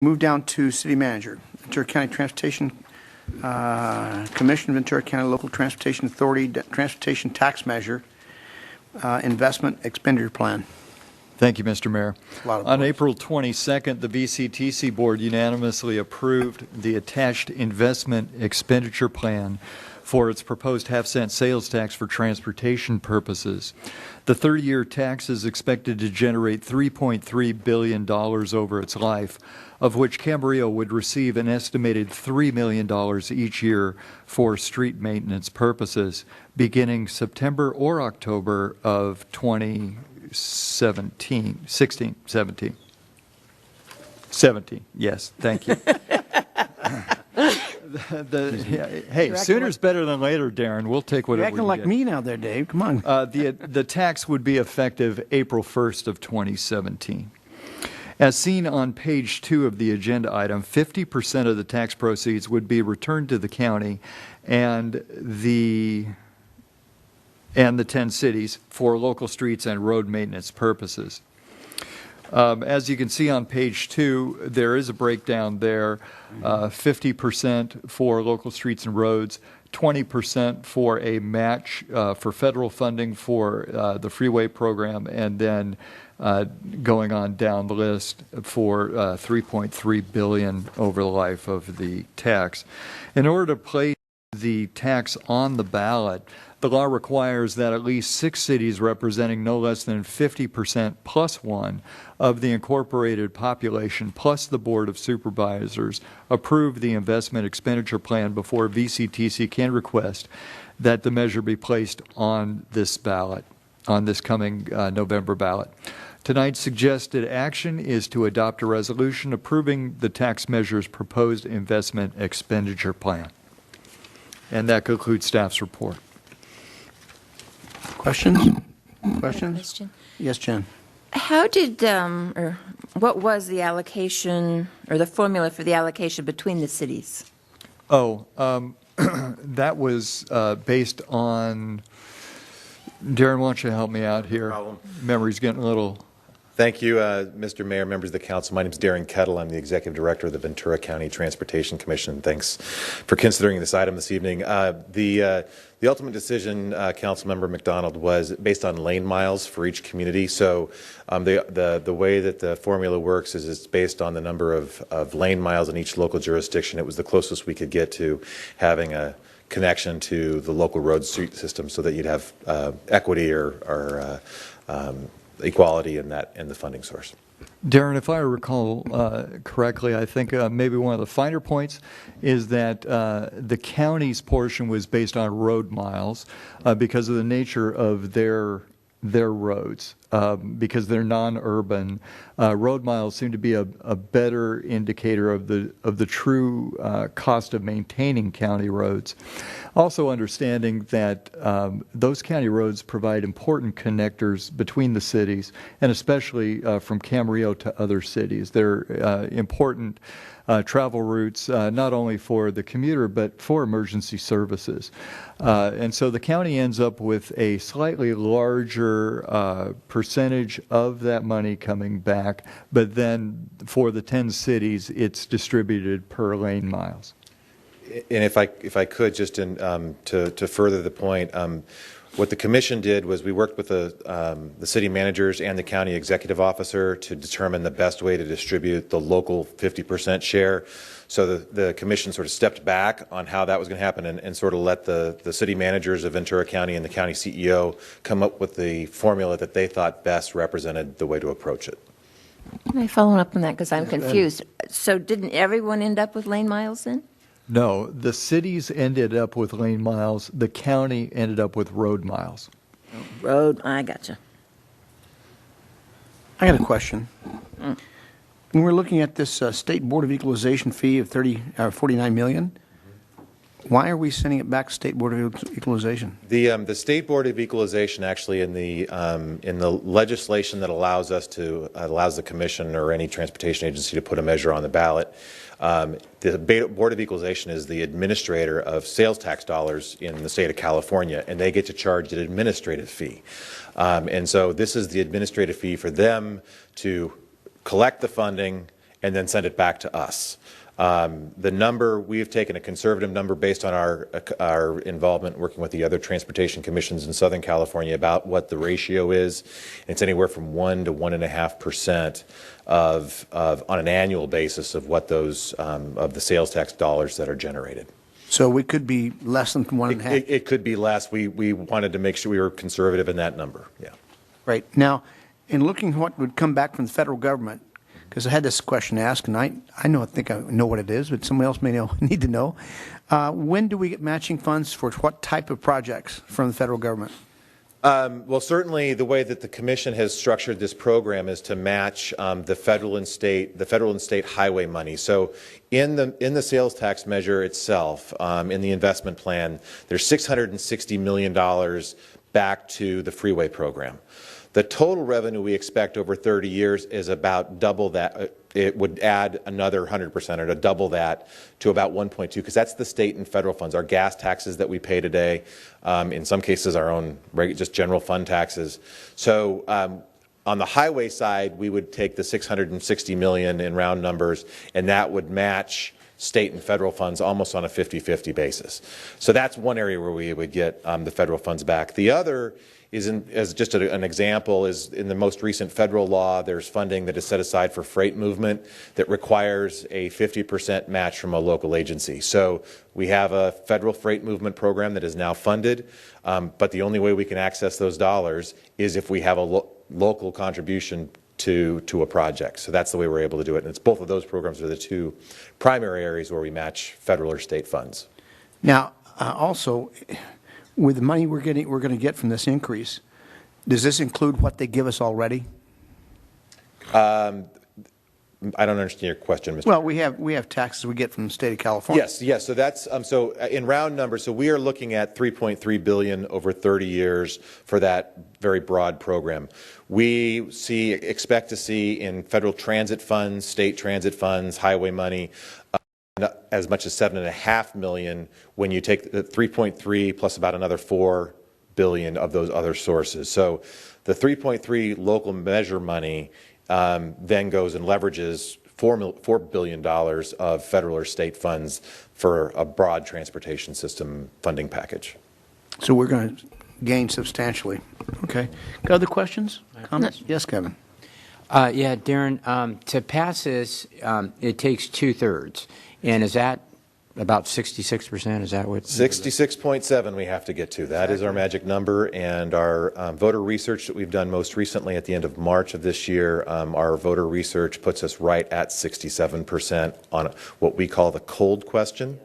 Move down to City Manager. Ventura County Transportation Commission, Ventura County Local Transportation Authority, Transportation Tax Measure, Investment Expenditure Plan. Thank you, Mr. Mayor. On points. April 22nd, the VCTC Board unanimously approved the attached investment expenditure plan for its proposed half-cent sales tax for transportation purposes. The 30-year tax is expected to generate $3.3 billion over its life, of which Camarillo would receive an estimated $3 million each year for street maintenance purposes, beginning September or October of 2017, 17, yes, thank you. Hey, sooner's better than later, Darren. We'll take whatever we You're acting like me now there, Dave. Come on. The tax would be effective April 1st of 2017. As seen on page 2 of the agenda item, 50% of the tax proceeds would be returned to the county and the 10 cities for local streets and road maintenance purposes. As you can see on page 2, there is a breakdown there, 50% for local streets and roads, 20% for a match for federal funding for the freeway program, and then going on down the list for $3.3 billion over the life of the tax. In order to place the tax on the ballot, the law requires that at least 6 cities representing no less than 50% plus one of the incorporated population plus the Board of Supervisors approve the investment expenditure plan before VCTC can request that the measure be placed on this ballot, on this coming November ballot. Tonight's suggested action is to adopt a resolution approving the tax measure's proposed investment expenditure plan. And that concludes staff's report. Questions? Questions? Question. Yes, Jen. How did, or what was the allocation or the formula for the allocation between the cities? Oh, that was based on, Darren, why don't you help me out here? No problem. Memory's getting a little... Thank you, Mr. Mayor, members of the council. My name is Darren Kettle. I'm the Executive Director of the Ventura County Transportation Commission. Thanks for considering this item this evening. The ultimate decision, Councilmember McDonald, was based on lane miles for each community. So the way that the formula works is it's based on the number of lane miles in each local jurisdiction. It was the closest we could get to having a connection to the local road street system so that you'd have equity or equality in the funding source. Darren, if I recall correctly, I think maybe one of the finer points is that the county's portion was based on road miles because of the nature of their roads. Because they're non-urban, road miles seem to be a better indicator of the true cost of maintaining county roads. Also understanding that those county roads provide important connectors between the cities, and especially from Camarillo to other cities. They're important travel routes, not only for the commuter, but for emergency services. And so the county ends up with a slightly larger percentage of that money coming back, but then for the 10 cities, it's distributed per lane miles. And if I could, just to further the point, what the commission did was we worked with the city managers and the county executive officer to determine the best way to distribute the local 50% share. So the commission sort of stepped back on how that was going to happen and sort of let the city managers of Ventura County and the county CEO come up with the formula that they thought best represented the way to approach it. Can I follow up on that because I'm confused? So didn't everyone end up with lane miles then? No, the cities ended up with lane miles. The county ended up with road miles. Road, I gotcha. I got a question. When we're looking at this State Board of Equalization fee of $49 million, why are we sending it back to State Board of Equalization? The State Board of Equalization actually in the legislation that allows the commission or any transportation agency to put a measure on the ballot. The Board of Equalization is the administrator of sales tax dollars in the state of California, and they get to charge an administrative fee. And so this is the administrative fee for them to collect the funding and then send it back to us. The number, we have taken a conservative number based on our involvement working with the other transportation commissions in Southern California about what the ratio is. It's anywhere from 1 to 1.5% of on an annual basis of what those of the sales tax dollars that are generated. So we could be less than 1.5. It could be less. We wanted to make sure we were conservative in that number. Yeah. Right. Now, in looking at what would come back from the federal government, because I had this question asked, and I think I know what it is, but someone else may need to know. When do we get matching funds for what type of projects from the federal government? Well, certainly the way that the Commission has structured this program is to match the federal and state highway money. So in the sales tax measure itself, in the investment plan, there's $660 million back to the freeway program. The total revenue we expect over 30 years is about double that. It would add another 100% or to double that to about 1.2, because that's the state and federal funds, our gas taxes that we pay today, in some cases our own just general fund taxes. So on the highway side, we would take the $660 million in round numbers, and that would match state and federal funds almost on a 50-50 basis. So that's one area where we would get the federal funds back. The other is, as just an example, is in the most recent federal law, there's funding that is set aside for freight movement that requires a 50% match from a local agency. So we have a federal freight movement program that is now funded, but the only way we can access those dollars is if we have a local contribution to a project. So that's the way we're able to do it. And it's both of those programs are the two primary areas where we match federal or state funds. Now, also, with the money we're going to get from this increase, does this include what they give us already? I don't understand your question, Mr. Well, we have taxes we get from the state of California. Yes. So that's so in round numbers. So we are looking at $3.3 billion over 30 years for that very broad program. We expect to see in federal transit funds, state transit funds, highway money, as much as $7.5 million when you take the 3.3 plus about another $4 billion of those other sources. So the 3.3 local measure money then goes and leverages $4 billion of federal or state funds for a broad transportation system funding package. So we're going to gain substantially. Okay. Got other questions? Comments? Yes, Kevin. Yeah, Darren, to pass this, it takes 2/3. And is that about 66%? Is that what? 66.7 we have to get to. That is our magic number. And our voter research that we've done most recently at the end of March of this year, our voter research puts us right at 67% on what we call the cold question.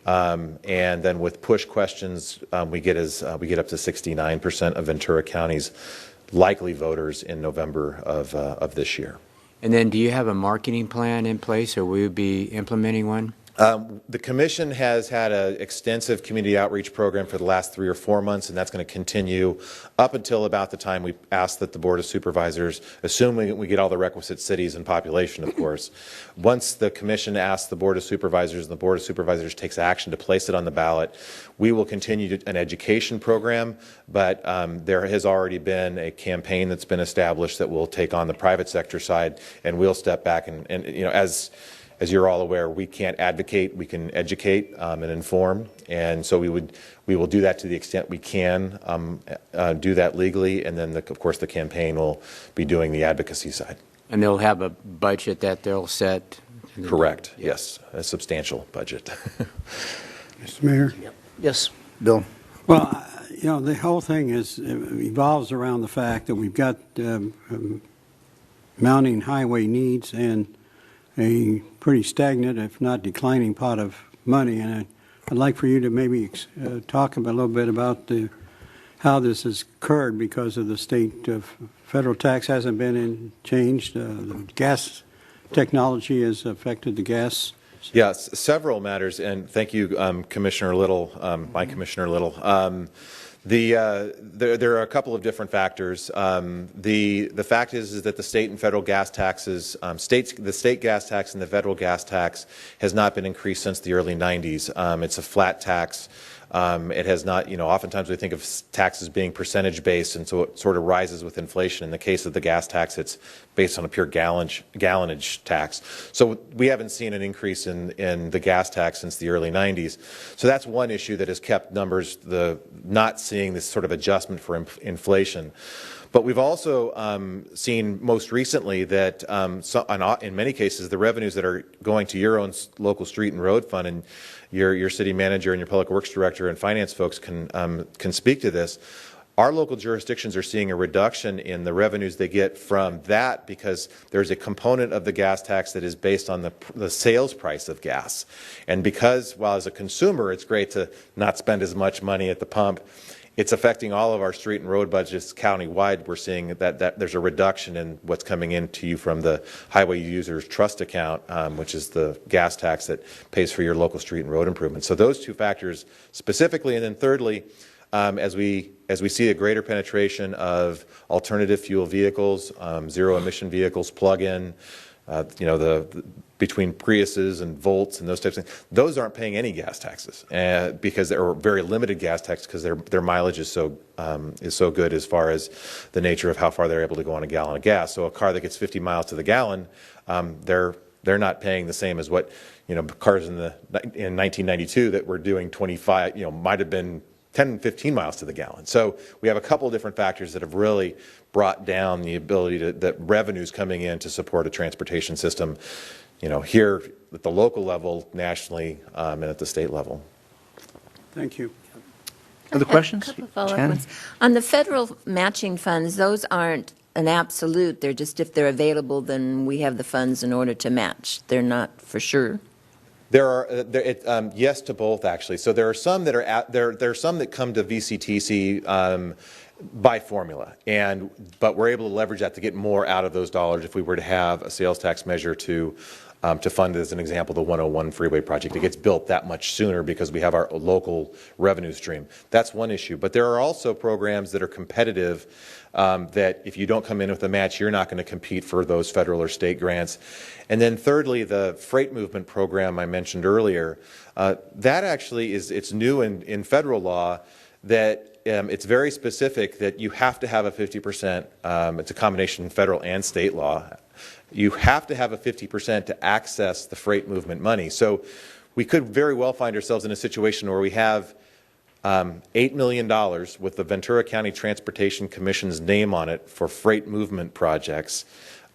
And then with push questions, we get up to 69% of Ventura County's likely voters in November of this year. And then do you have a marketing plan in place, or will you be implementing one? The Commission has had an extensive community outreach program for the last 3 or 4 months, and that's going to continue up until about the time we ask that the Board of Supervisors, assuming we get all the requisite cities and population, of course. Once the Commission asks the Board of Supervisors and the Board of Supervisors takes action to place it on the ballot, we will continue an education program, but there has already been a campaign that's been established that will take on the private sector side, and we'll step back and you know, as you're all aware, we can't advocate, we can educate and inform, and so we will do that to the extent we can do that legally, and then of course the campaign will be doing the advocacy side. And they'll have a budget that they'll set? Correct, yes, a substantial budget. Mr. Mayor? Yes, Bill. Well, you know, the whole thing evolves around the fact that we've got mounting highway needs and a pretty stagnant, if not declining, pot of money. And I'd like for you to maybe talk a little bit about how this has occurred, because of the state of federal tax hasn't been changed. The gas technology has affected the gas. Yes, several matters, and thank you, Commissioner Little, my Commissioner Little. There are a couple of different factors. The fact is that the state and federal gas taxes, the state gas tax and the federal gas tax has not been increased since the early 90s. It's a flat tax It has not, oftentimes we think of taxes being percentage-based, and so it sort of rises with inflation. In the case of the gas tax, it's based on a pure gallonage tax. So we haven't seen an increase in the gas tax since the early 90s. So that's one issue that has kept numbers, not seeing this sort of adjustment for inflation. But we've also seen most recently that in many cases the revenues that are going to your own local street and road fund, and your city manager and your public works director and finance folks can speak to this. Our local jurisdictions are seeing a reduction in the revenues they get from that because there's a component of the gas tax that is based on the sales price of gas. And because, while as a consumer it's great to not spend as much money at the pump, it's affecting all of our street and road budgets countywide. We're seeing that there's a reduction in what's coming into you from the highway users trust account, which is the gas tax that pays for your local street and road improvements. So those two factors specifically, and then thirdly, as we see a greater penetration of alternative fuel vehicles, zero emission vehicles, plug-in, between Priuses and Volts and those types of things, those aren't paying any gas taxes because they're very limited gas tax because their mileage is so good as far as the nature of how far they're able to go on a gallon of gas. So a car that gets 50 miles to the gallon, they're not paying the same as what cars in 1992 that were doing 25, might have been 10, 15 miles to the gallon. So we have a couple of different factors that have really brought down the ability that revenues coming in to support a transportation system, here at the local level, nationally, and at the state level. Thank you. Other questions? A couple of follow-up Shannon? ones. On the federal matching funds, those aren't an absolute. They're just if they're available, then we have the funds in order to match. They're not for sure. There are yes to both actually. So there are some that are there are some that come to VCTC by formula, but we're able to leverage that to get more out of those dollars if we were to have a sales tax measure to fund, as an example, the 101 freeway project. It gets built that much sooner because we have our local revenue stream. That's one issue. But there are also programs that are competitive that if you don't come in with a match, you're not going to compete for those federal or state grants. And then thirdly, the freight movement program I mentioned earlier, that actually it's new in federal law that it's very specific that you have to have a 50%, it's a combination of federal and state law. You have to have a 50% to access the freight movement money. So we could very well find ourselves in a situation where we have $8 million with the Ventura County Transportation Commission's name on it for freight movement projects,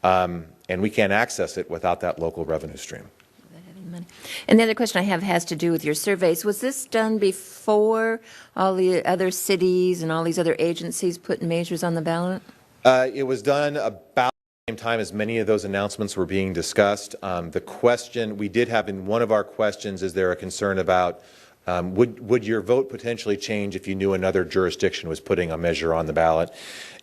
and we can't access it without that local revenue stream. And the other question I have has to do with your surveys. Was this done before all the other cities and all these other agencies put measures on the ballot? It was done about the same time as many of those announcements were being discussed. The question we did have in one of our questions, is there a concern about would your vote potentially change if you knew another jurisdiction was putting a measure on the ballot?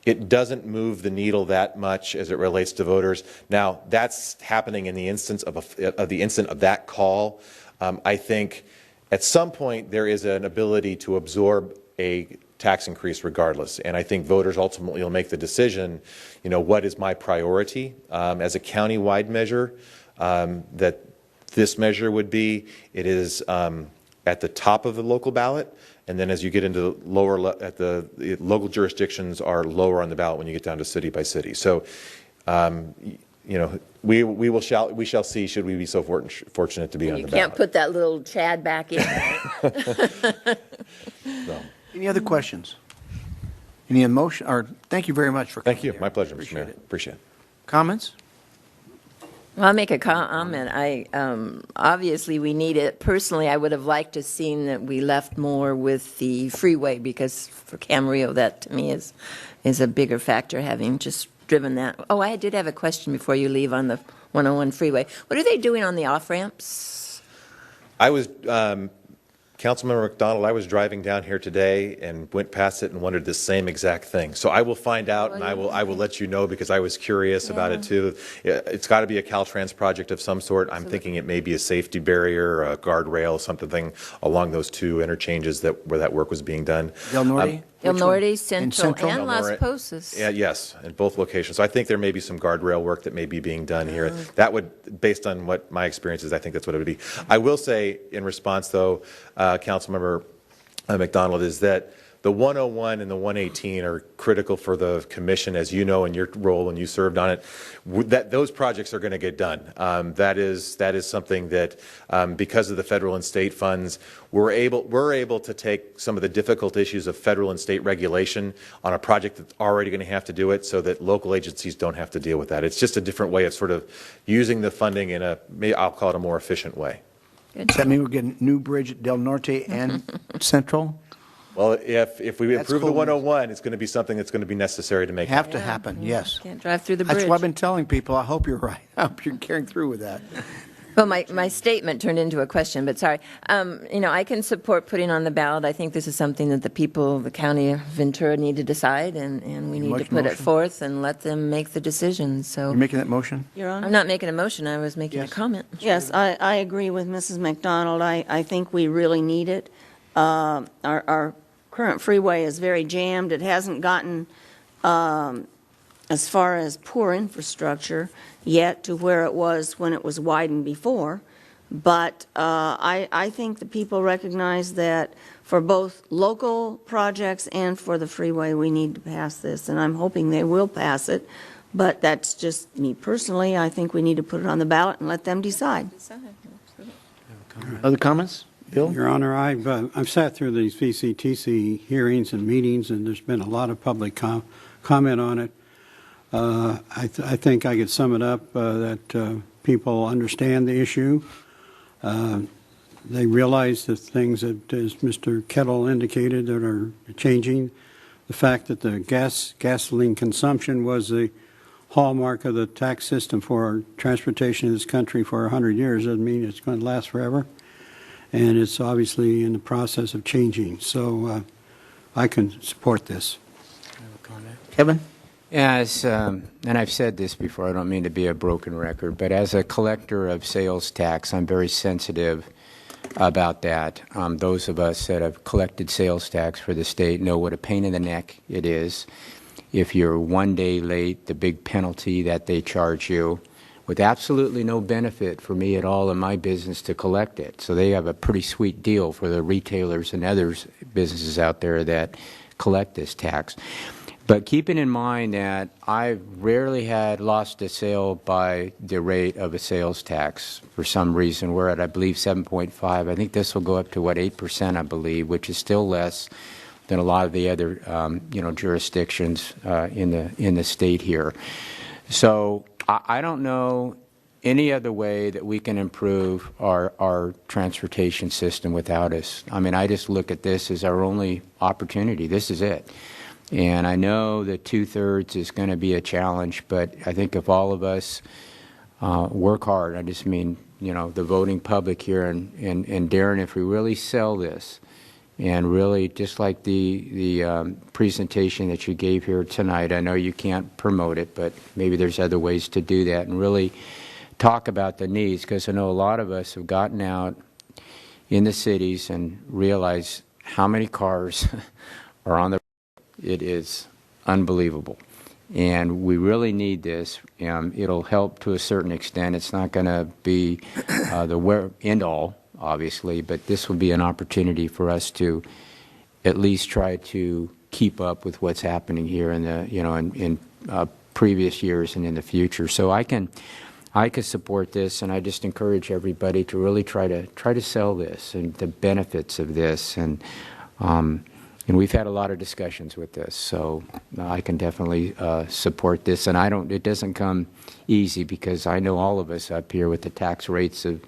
It doesn't move the needle that much as it relates to voters. Now, that's happening in the instance of that call. I think at some point there is an ability to absorb a tax increase regardless, and I think voters ultimately will make the decision. What is my priority as a county-wide measure? That this measure would be. It is at the top of the local ballot. And then as you get into the local jurisdictions are lower on the ballot when you get down to city by city. So, we shall see. Should we be so fortunate to be on the ballot? You can't put that little Chad back in. So. Any other questions? Any emotion? Or thank you very much for coming. Thank you. Here. My pleasure, Mr. Appreciate Mayor. it. Appreciate it. Comments? Well, I'll make a comment. Obviously we need it. Personally, I would have liked to have seen that we left more with the freeway, because for Camarillo, that to me is a bigger factor, having just driven that. Oh, I did have a question before you leave on the 101 freeway. What are they doing on the off-ramps? I was, Councilmember McDonald, I was driving down here today and went past it and wondered the same exact thing. So I will find out, and I will let you know, because I was curious about it too. It's got to be a Caltrans project of some sort. I'm thinking it may be a safety barrier, a guardrail, something along those two interchanges where that work was being done. Del Norte? El Which one? Norte, In Central, and El Las Norte. Posas. Yeah, yes, in both locations. So I think there may be some guardrail work that may be being done here. That would, based on what my experience is, I think that's what it would be. I will say, in response though, Councilmember McDonald, is that the 101 and the 118 are critical for the commission, as you know, in your role and you served on it. That those projects are going to get done. That is something that, because of the federal and state funds, we're able to take some of the difficult issues of federal and state regulation on a project that's already going to have to do it, so that local agencies don't have to deal with that. It's just a different way of sort of using the funding in I'll call it a more efficient way. Does that mean we're getting new bridge at Del Norte and Central? Well, if we That's approve the cool. 101, it's going to be something that's going to be necessary to make Have to happen, yes. Can't drive through the bridge. That's what I've been telling people. I hope you're right. I hope you're carrying through with that. Well, my statement turned into a question, but sorry. I can support putting on the ballot. I think this is something that the people of the county of Ventura need to decide, and we need to put it Motion? forth and let them make the decision. So You're making that motion? Your Honor? I'm not making a motion. I was making a Yes. comment. Yes, I agree with Mrs. McDonald. I think we really need it. Our current freeway is very jammed. It hasn't gotten as far as poor infrastructure yet to where it was when it was widened before. But I think the people recognize that for both local projects and for the freeway, we need to pass this, and I'm hoping they will pass it. But that's just me personally. I think we need to put it on the ballot and let them decide. Other comments? Bill? Your Honor, I've sat through these VCTC hearings and meetings, and there's been a lot of public comment on it. I think I could sum it up that people understand the issue. They realize the things that, as Mr. Kettle indicated, that are changing. The fact that the gasoline consumption was the hallmark of the tax system for our transportation in this country for 100 years doesn't mean it's going to last forever. And it's obviously in the process of changing. So I can support this. Kevin? As, and I've said this before, I don't mean to be a broken record, but as a collector of sales tax, I'm very sensitive about that. Those of us that have collected sales tax for the state know what a pain in the neck it is. If you're 1 day late, the big penalty that they charge you, with absolutely no benefit for me at all in my business to collect it. So they have a pretty sweet deal for the retailers and other businesses out there that collect this tax. But keeping in mind that I've rarely had lost a sale by the rate of a sales tax for some reason. We're at, I believe, 7.5. I think this will go up to, 8%, I believe, which is still less than a lot of the other, jurisdictions in the state here. So I don't know any other way that we can improve our transportation system without us. I mean, I just look at this as our only opportunity. This is it. And I know that 2/3 is going to be a challenge, but I think if all of us work hard, I just mean, the voting public here, and Darren, if we really sell this, and really just like the presentation that you gave here tonight, I know you can't promote it, but maybe there's other ways to do that, and really talk about the needs, because I know a lot of us have gotten out in the cities and realized how many cars are on the road. It is unbelievable. And we really need this. It'll help to a certain extent. It's not going to be the end all, obviously, but this will be an opportunity for us to at least try to keep up with what's happening here in the in previous years and in the future. So I can support this, and I just encourage everybody to really try to sell this and the benefits of this, and we've had a lot of discussions with this, so I can definitely support this. And it doesn't come easy, because I know all of us up here with the tax rates of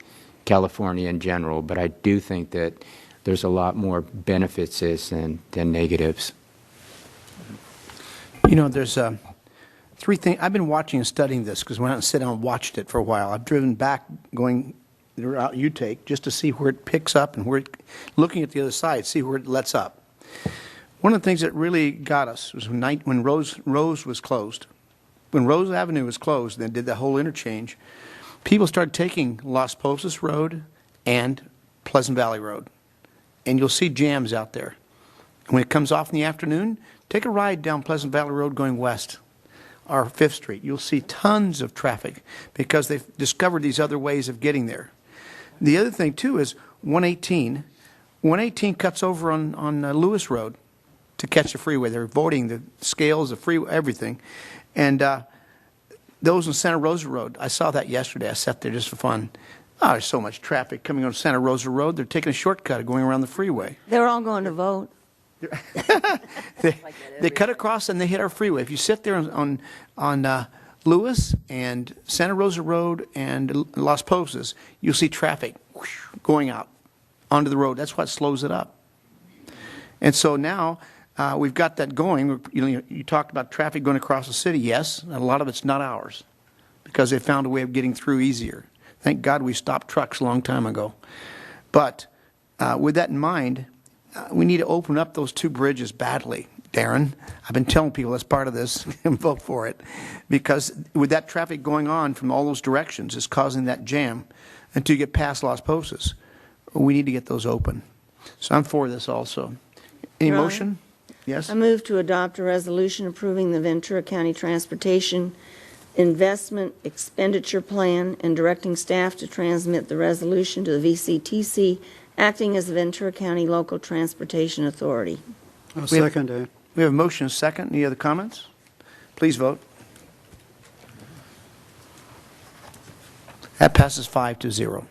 California in general, but I do think that there's a lot more benefits than negatives. There's three things. I've been watching and studying this because when I sit down and watched it for a while, I've driven back going the route you take just to see where it picks up and looking at the other side, see where it lets up. One of the things that really got us was when Rose was closed. When Rose Avenue was closed, and they did the whole interchange, people started taking Las Posas Road and Pleasant Valley Road. And you'll see jams out there. And when it comes off in the afternoon, take a ride down Pleasant Valley Road going west, or 5th Street. You'll see tons of traffic because they've discovered these other ways of getting there. The other thing, too, is 118. 118 cuts over on Lewis Road to catch the freeway. They're voting the scales, the freeway, everything. And those on Santa Rosa Road, I saw that yesterday. I sat there just for fun. Oh, there's so much traffic coming on Santa Rosa Road. They're taking a shortcut of going around the freeway. They're all going to vote. They cut across and they hit our freeway. If you sit there on Lewis and Santa Rosa Road and Las Posas, you'll see traffic going out onto the road. That's what slows it up. And so now we've got that going. You talked about traffic going across the city. Yes, a lot of it's not ours because they found a way of getting through easier. Thank God we stopped trucks a long time ago. But with that in mind, we need to open up those two bridges badly, Darren. I've been telling people that's part of this and vote for it because with that traffic going on from all those directions, it's causing that jam until you get past Las Posas. We need to get those open. So I'm for this also. Any Ron? motion? Yes? I move to adopt a resolution approving the Ventura County Transportation Investment Expenditure Plan and directing staff to transmit the resolution to the VCTC, acting as the Ventura County Local Transportation Authority. I'll second that. We have a motion and a second. Any other comments? Please vote. That passes 5-0.